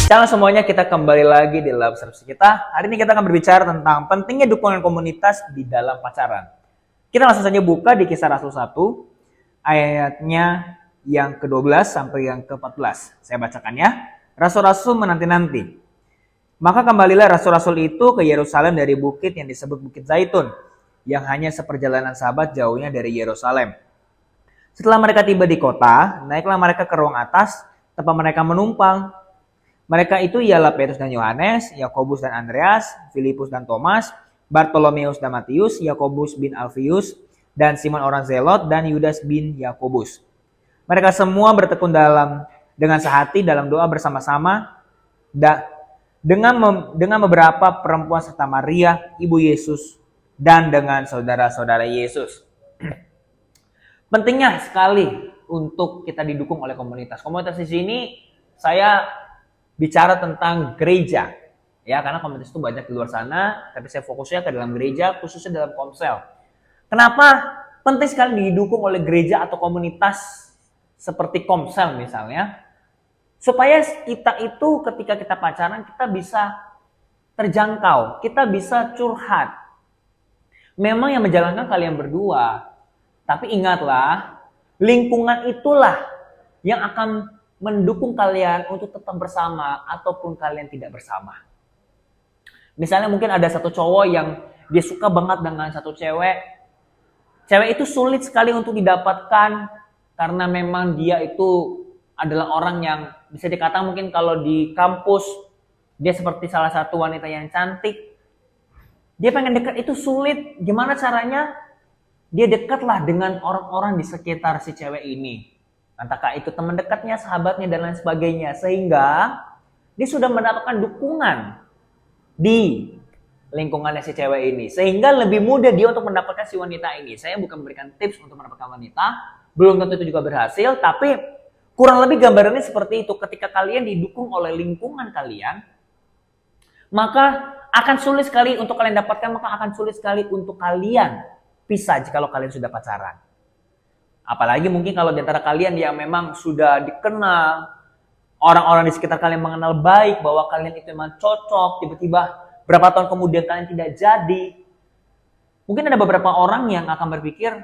Halo semuanya, kita kembali lagi di Lab Service kita. Hari ini kita akan berbicara tentang pentingnya dukungan komunitas di dalam pacaran. Kita langsung saja buka di Kisah Rasul 1, ayatnya yang ke-12 sampai yang ke-14. Saya bacakan ya. Rasul-rasul menanti-nanti. Maka kembalilah rasul-rasul itu ke Yerusalem dari bukit yang disebut Bukit Zaitun, yang hanya seperjalanan sahabat jauhnya dari Yerusalem. Setelah mereka tiba di kota, naiklah mereka ke ruang atas, tempat mereka menumpang. Mereka itu ialah Petrus dan Yohanes, Yakobus dan Andreas, Filipus dan Thomas, Bartolomeus dan Matius, Yakobus bin Alfius, dan Simon orang Zelot, dan Yudas bin Yakobus. Mereka semua bertekun dengan sehati dalam doa bersama-sama dengan beberapa perempuan serta Maria, ibu Yesus, dan dengan saudara-saudara Yesus. Pentingnya sekali untuk kita didukung oleh komunitas. Komunitas di sini saya bicara tentang gereja, ya, karena komunitas itu banyak di luar sana, tapi saya fokusnya ke dalam gereja, khususnya dalam komsel. Kenapa penting sekali didukung oleh gereja atau komunitas seperti komsel misalnya, supaya kita itu ketika kita pacaran kita bisa terjangkau, kita bisa curhat. Memang yang menjalankan kalian berdua, tapi ingatlah, lingkungan itulah yang akan mendukung kalian untuk tetap bersama ataupun kalian tidak bersama. Misalnya mungkin ada satu cowok yang dia suka banget dengan satu cewek. Cewek itu sulit sekali untuk didapatkan karena memang dia itu adalah orang yang bisa dikatakan mungkin kalau di kampus dia seperti salah satu wanita yang cantik. Dia pengen dekat itu sulit. Gimana caranya? Dia dekatlah dengan orang-orang di sekitar si cewek ini. Entahkah itu teman dekatnya, sahabatnya, dan lain sebagainya. Sehingga dia sudah mendapatkan dukungan di lingkungannya si cewek ini. Sehingga lebih mudah dia untuk mendapatkan si wanita ini. Saya bukan memberikan tips untuk mendapatkan wanita. Belum tentu itu juga berhasil. Tapi kurang lebih gambarannya seperti itu. Ketika kalian didukung oleh lingkungan kalian, maka akan sulit sekali untuk kalian dapatkan. Maka akan sulit sekali untuk kalian pisah jika kalian sudah pacaran. Apalagi mungkin kalau di antara kalian yang memang sudah dikenal, orang-orang di sekitar kalian mengenal baik bahwa kalian itu memang cocok, tiba-tiba berapa tahun kemudian kalian tidak jadi. Mungkin ada beberapa orang yang akan berpikir,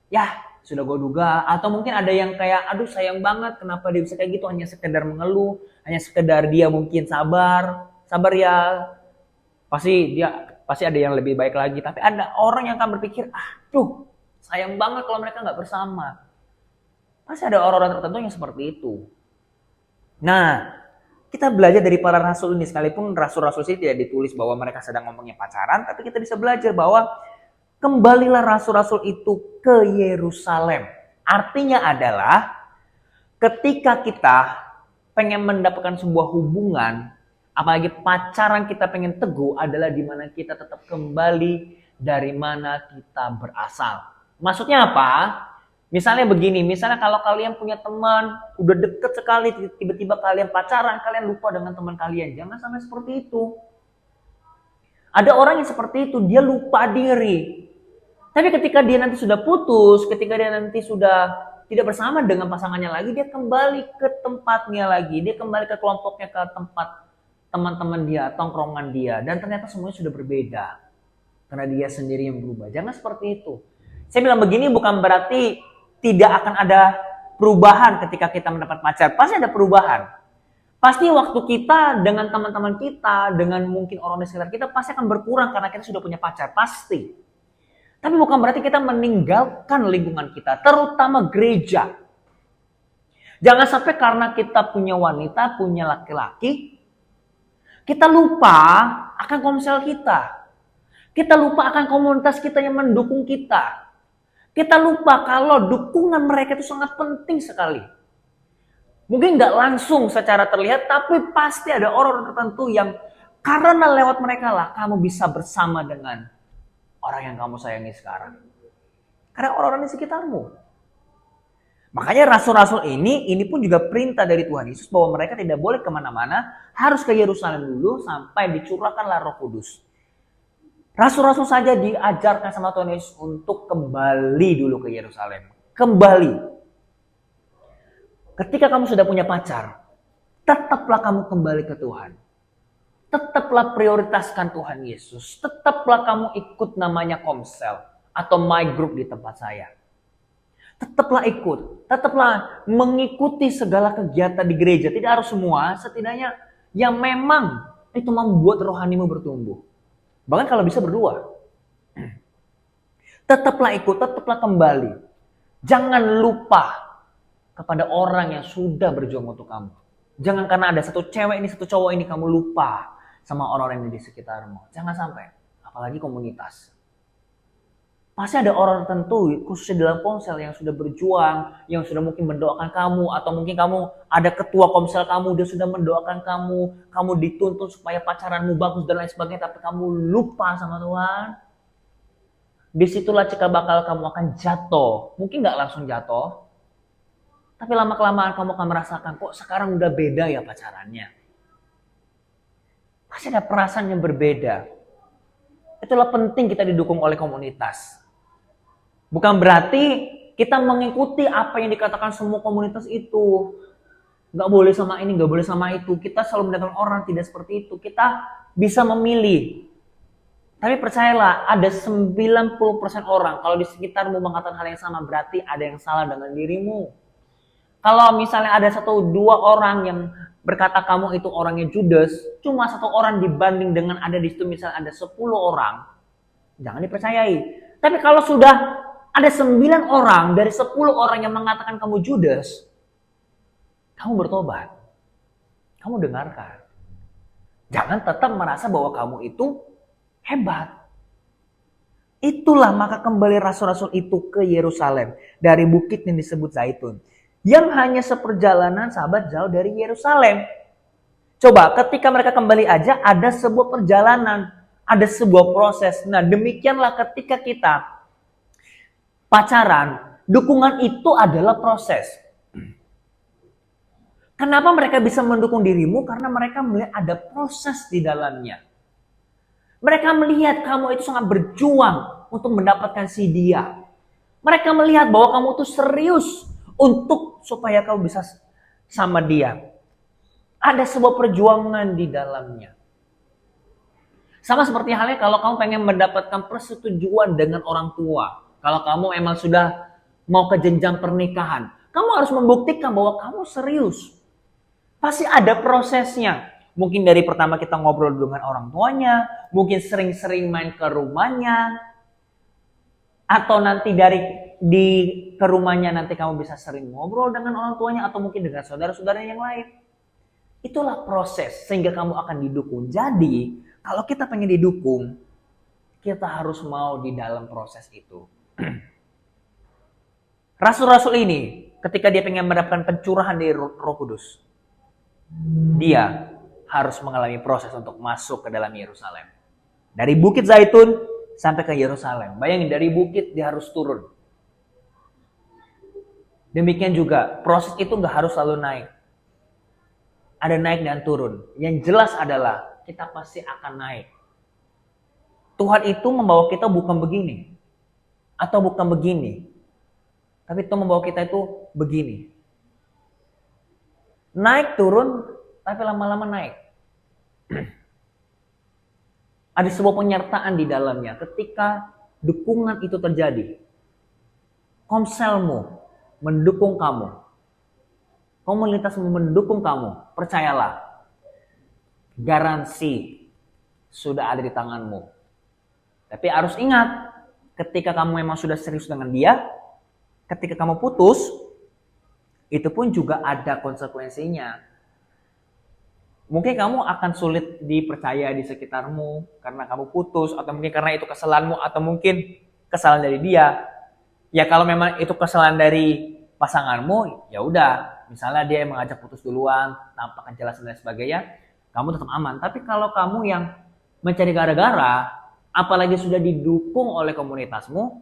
ya sudah gue duga. Atau mungkin ada yang kayak, aduh sayang banget kenapa dia bisa kayak gitu, hanya sekedar mengeluh, hanya sekedar dia mungkin sabar ya, pasti ada yang lebih baik lagi. Tapi ada orang yang akan berpikir, aduh sayang banget kalau mereka nggak bersama. Pasti ada orang-orang tertentu yang seperti itu. Nah, kita belajar dari para rasul ini, sekalipun rasul-rasul ini tidak ditulis bahwa mereka sedang ngomongnya pacaran, tapi kita bisa belajar bahwa kembalilah rasul-rasul itu ke Yerusalem. Artinya adalah ketika kita pengen mendapatkan sebuah hubungan, apalagi pacaran kita pengen teguh, adalah di mana kita tetap kembali dari mana kita berasal. Maksudnya apa? Misalnya begini, misalnya kalau kalian punya teman, udah deket sekali, tiba-tiba kalian pacaran, kalian lupa dengan teman kalian. Jangan sampai seperti itu. Ada orang yang seperti itu, dia lupa diri. Tapi ketika dia nanti sudah putus, ketika dia nanti sudah tidak bersama dengan pasangannya lagi, dia kembali ke tempatnya lagi. Dia kembali ke kelompoknya, ke tempat teman-teman dia, tongkrongan dia. Dan ternyata semuanya sudah berbeda. Karena dia sendiri yang berubah. Jangan seperti itu. Saya bilang begini bukan berarti tidak akan ada perubahan ketika kita mendapat pacar. Pasti ada perubahan. Pasti waktu kita dengan teman-teman kita, dengan mungkin orang di sekitar kita, pasti akan berkurang karena kita sudah punya pacar. Pasti. Tapi bukan berarti kita meninggalkan lingkungan kita, terutama gereja. Jangan sampai karena kita punya wanita, punya laki-laki, kita lupa akan komsel kita. Kita lupa akan komunitas kita yang mendukung kita. Kita lupa kalau dukungan mereka itu sangat penting sekali. Mungkin nggak langsung secara terlihat, tapi pasti ada orang tertentu yang karena lewat mereka lah kamu bisa bersama dengan orang yang kamu sayangi sekarang. Karena orang-orang di sekitarmu. Makanya rasul-rasul ini pun juga perintah dari Tuhan Yesus bahwa mereka tidak boleh kemana-mana, harus ke Yerusalem dulu sampai dicurahkanlah Roh Kudus. Rasul-rasul saja diajarkan sama Tuhan Yesus untuk kembali dulu ke Yerusalem. Kembali. Ketika kamu sudah punya pacar, tetaplah kamu kembali ke Tuhan. Tetaplah prioritaskan Tuhan Yesus. Tetaplah kamu ikut namanya komsel atau my group di tempat saya. Tetaplah ikut. Tetaplah mengikuti segala kegiatan di gereja. Tidak harus semua, setidaknya yang memang itu membuat rohanimu bertumbuh. Bahkan kalau bisa berdua. Tetaplah ikut, tetaplah kembali. Jangan lupa kepada orang yang sudah berjuang untuk kamu. Jangan karena ada satu cewek ini, satu cowok ini, kamu lupa sama orang-orang yang di sekitarmu. Jangan sampai. Apalagi komunitas. Pasti ada orang tertentu, khususnya dalam komsel yang sudah berjuang, yang sudah mungkin mendoakan kamu, atau mungkin kamu ada ketua komsel kamu, dia sudah mendoakan kamu dituntun supaya pacaranmu bagus dan lain sebagainya, tapi kamu lupa sama Tuhan. Disitulah cikal bakal kamu akan jatuh. Mungkin nggak langsung jatuh, tapi lama-kelamaan kamu akan merasakan, kok sekarang udah beda ya pacarannya. Pasti ada perasaan yang berbeda. Itulah penting kita didukung oleh komunitas. Bukan berarti kita mengikuti apa yang dikatakan semua komunitas itu. Gak boleh sama ini, gak boleh sama itu. Kita selalu mendatangkan orang, tidak seperti itu. Kita bisa memilih. Tapi percayalah, ada 90% orang, kalau di sekitarmu mengatakan hal yang sama, berarti ada yang salah dengan dirimu. Kalau misalnya ada 1-2 orang yang berkata kamu itu orangnya Judas, cuma 1 orang dibanding dengan ada di situ misalnya ada 10 orang, jangan dipercayai. Tapi kalau sudah ada 9 orang dari 10 orang yang mengatakan kamu Judas, kamu bertobat. Kamu dengarkan. Jangan tetap merasa bahwa kamu itu hebat. Itulah maka kembali rasul-rasul itu ke Yerusalem dari bukit yang disebut Zaitun. Yang hanya seperjalanan sahabat jauh dari Yerusalem. Coba ketika mereka kembali aja ada sebuah perjalanan, ada sebuah proses. Nah demikianlah ketika kita pacaran, dukungan itu adalah proses. Kenapa mereka bisa mendukung dirimu? Karena mereka melihat ada proses di dalamnya. Mereka melihat kamu itu sangat berjuang untuk mendapatkan si dia. Mereka melihat bahwa kamu itu serius untuk supaya kamu bisa sama dia. Ada sebuah perjuangan di dalamnya. Sama seperti halnya kalau kamu pengen mendapatkan persetujuan dengan orang tua. Kalau kamu emang sudah mau ke jenjang pernikahan, kamu harus membuktikan bahwa kamu serius. Pasti ada prosesnya. Mungkin dari pertama kita ngobrol dengan orang tuanya, mungkin sering-sering main ke rumahnya, atau nanti ke rumahnya nanti kamu bisa sering ngobrol dengan orang tuanya, atau mungkin dengan saudara-saudaranya yang lain. Itulah proses sehingga kamu akan didukung. Jadi kalau kita pengen didukung, kita harus mau di dalam proses itu. Rasul-rasul ini ketika dia pengen mendapatkan pencurahan dari Roh Kudus, dia harus mengalami proses untuk masuk ke dalam Yerusalem. Dari Bukit Zaitun sampai ke Yerusalem. Bayangin dari bukit dia harus turun. Demikian juga proses itu nggak harus selalu naik. Ada naik dan turun. Yang jelas adalah kita pasti akan naik. Tuhan itu membawa kita bukan begini. Atau bukan begini. Tapi Tuhan membawa kita itu begini. Naik turun, tapi lama-lama naik. Ada sebuah penyertaan di dalamnya. Ketika dukungan itu terjadi. Komselmu mendukung kamu. Komunitasmu mendukung kamu. Percayalah. Garansi sudah ada di tanganmu. Tapi harus ingat. Ketika kamu memang sudah serius dengan dia, ketika kamu putus, itu pun juga ada konsekuensinya. Mungkin kamu akan sulit dipercaya di sekitarmu karena kamu putus, atau mungkin karena itu kesalahanmu, atau mungkin kesalahan dari dia. Ya kalau memang itu kesalahan dari pasanganmu, ya udah. Misalnya dia yang mengajak putus duluan, tanpa kejelasan dan sebagainya, kamu tetap aman. Tapi kalau kamu yang mencari gara-gara, apalagi sudah didukung oleh komunitasmu,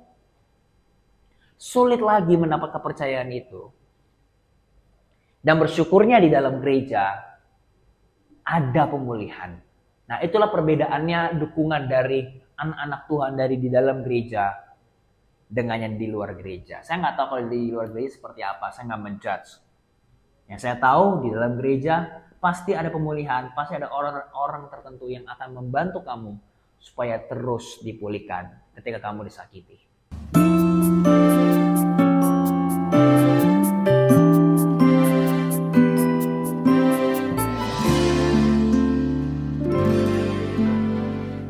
sulit lagi mendapat kepercayaan itu. Dan bersyukurnya di dalam gereja ada pemulihan. Nah itulah perbedaannya dukungan dari anak-anak Tuhan dari di dalam gereja dengan yang di luar gereja. Saya nggak tahu kalau di luar gereja seperti apa, saya nggak menjudge. Yang saya tahu di dalam gereja pasti ada pemulihan, pasti ada orang-orang tertentu yang akan membantu kamu supaya terus dipulihkan ketika kamu disakiti.